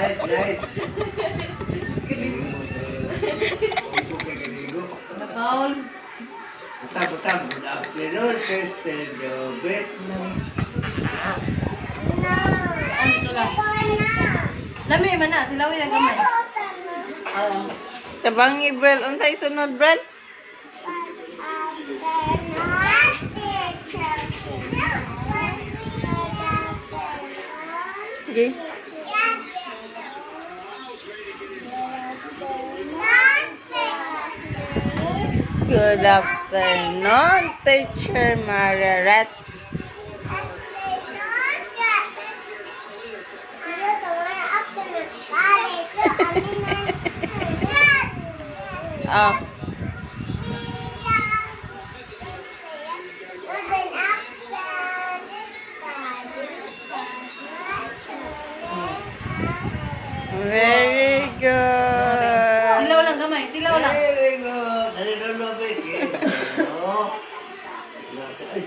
Light. Paul. Usap. Good afternoon, Sister Jobet. Ano ito lang? Lami man na. Silawin na gamay. Oo. Tabangi, Brel. Unsay sunod, Brel? Okay. Good afternoon, Teacher Mararat. Oh. Very good. Tilaw lang gamay. Tilaw lang. Very good. Ano, Bek? Ay,